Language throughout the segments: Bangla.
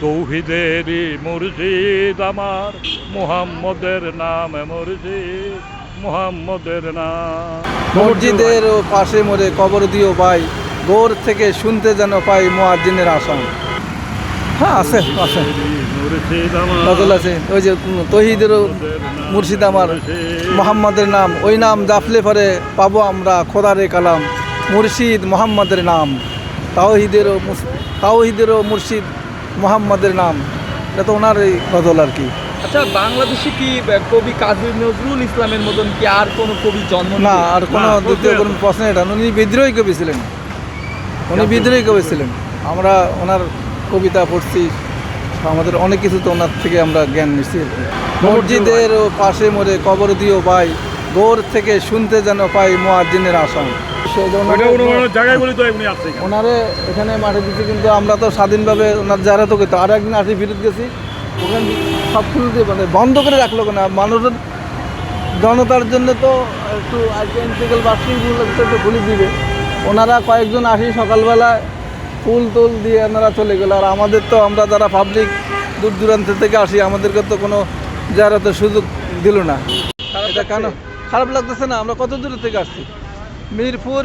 তৌহিদেরই মুর্শিদ আমার, মুহাম্মদের নাম মুর্শিদ, মুহাম্মদের নাম। মসজিদের পাশে মোরে কবর দিও ভাই, দূর থেকে শুনতে যেন পাই মুয়াজ্জিনের আসান। হ্যাঁ আছে আছে গজল আছে, ওই যে তৌহিদেরও মুর্শিদ আমার, মুহাম্মদের নাম, ওই নাম জাপলে পরে পাবো আমরা খোদারে কালাম, মুর্শিদ মুহাম্মদের নাম, তাওহিদেরও মুর্শিদ মুহাম্মদের নাম। এটা তো ওনার এই গজল আর কি। আচ্ছা, বাংলাদেশে কি কবি কাজী নজরুল ইসলামের মতন কি আর কোনো কবি জন্ম না, আর কোনো দ্বিতীয় কোনো প্রশ্ন এটা। উনি বিদ্রোহী কবি ছিলেন, উনি বিদ্রোহী কবি ছিলেন। আমরা ওনার কবিতা পড়ছি, আমাদের অনেক কিছু তো ওনার থেকে আমরা জ্ঞান নিচ্ছি। মসজিদের পাশে মোরে কবর দিও ভাই, দূর থেকে শুনতে যেন পাই মুয়াজ্জিনের আসান। ওনারে এখানে মাঠে দিচ্ছি, কিন্তু আমরা তো স্বাধীনভাবে ওনার যারা তো করতো। আর একদিন আসি ফিরত গেছি, ওখানে সব খুলতে মানে বন্ধ করে রাখলো কেন? মানুষের জনতার জন্য তো একটু আইনটিক্যাল বাস্তুগুলো একটু খুলে দিবে। ওনারা কয়েকজন আসি সকালবেলা ফুল টুল দিয়ে ওনারা চলে গেল। আর আমাদের তো, আমরা যারা পাবলিক দূর দূরান্ত থেকে আসি, আমাদেরকে তো কোনো জায়গাতে সুযোগ দিল না। এটা কেন খারাপ লাগতেছে না? আমরা কত দূর থেকে আসছি, মিরপুর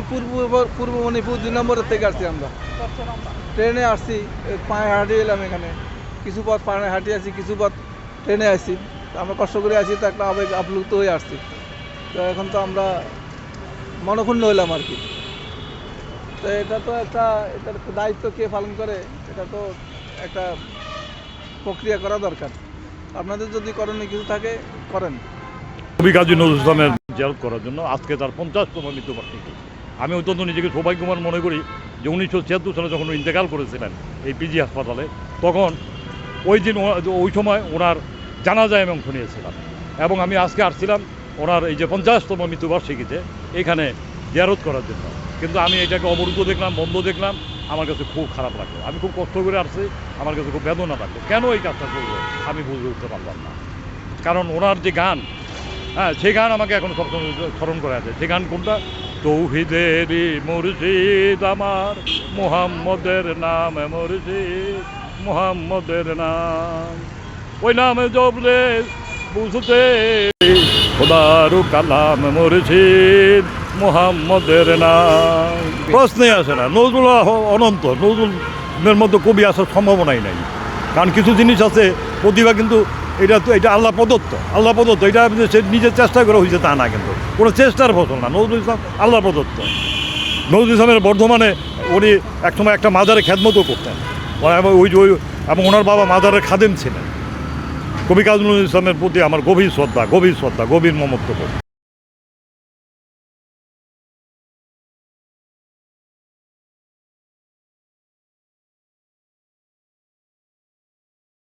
পূর্ব মণিপুর 2 নম্বরের থেকে আসছি। আমরা ট্রেনে আসছি, পায়ে হাঁটিয়ে এলাম, এখানে কিছু পথ পায়ে হাঁটিয়ে আসি, কিছু পথ ট্রেনে আসি। আমরা কষ্ট করে আসি, তো একটা আবেগ আপ্লুত হয়ে আসছি। তো এখন তো আমরা মনক্ষুণ্ণ হইলাম আর কি। তো এটা তো একটা, এটার দায়িত্ব কে পালন করে, এটা তো একটা প্রক্রিয়া করা দরকার। আপনাদের যদি করণীয় কিছু থাকে করেন। কবি কাজী নজরুল ইসলামের জিয়ারত করার জন্য আজকে তার 50তম মৃত্যুবার্ষিকী। আমি অত্যন্ত নিজেকে সৌভাগ্যবান মনে করি যে 1976 সালে যখন ইন্তেকাল করেছিলেন এই পিজি হাসপাতালে, তখন ওই সময় ওনার জানাজায় আমি অংশ নিয়েছিলাম। এবং আমি আজকে আসছিলাম ওনার এই যে 50তম মৃত্যুবার্ষিকীতে এখানে জিয়ারত করার জন্য। কিন্তু আমি এটাকে অবরুদ্ধ দেখলাম, বন্ধ দেখলাম, আমার কাছে খুব খারাপ লাগলো। আমি খুব কষ্ট করে আসছি, আমার কাছে খুব বেদনা লাগলো। কেন এই কাজটা করবো আমি বুঝে উঠতে পারলাম না। কারণ ওনার যে গান, হ্যাঁ, সেই গান আমাকে এখন সবসময় স্মরণ করে আছে। সেই গান কোনটা? তৌহিদেরই মুর্শিদ আমার, মুহাম্মদের নাম মুর্শিদ, মুহাম্মদের নাম। ওই নামে জপলে বুঝতে খোদারু কালাম মুর্শিদ, মুহাম্মদের নাম। প্রশ্নই আসে না। নজরুল অনন্ত, নজরুলের মধ্যে কবি আসার সম্ভাবনাই নাই। কারণ কিছু জিনিস আছে, প্রতিভা কিন্তু এটা আল্লাহ প্রদত্ত, এটা সে নিজের চেষ্টা করে হয়েছে তা না, কিন্তু কোনো চেষ্টার ফসল না। নজরুল ইসলাম আল্লাহ প্রদত্ত। নজরুল ইসলামের বর্ধমানে উনি একসময় একটা মাজারে খেদমতও করতেন, এবং ওনার বাবা মাজারের খাদেম ছিলেন। কবি কাজী নজরুল ইসলামের প্রতি আমার গভীর শ্রদ্ধা, গভীর মমত্ব।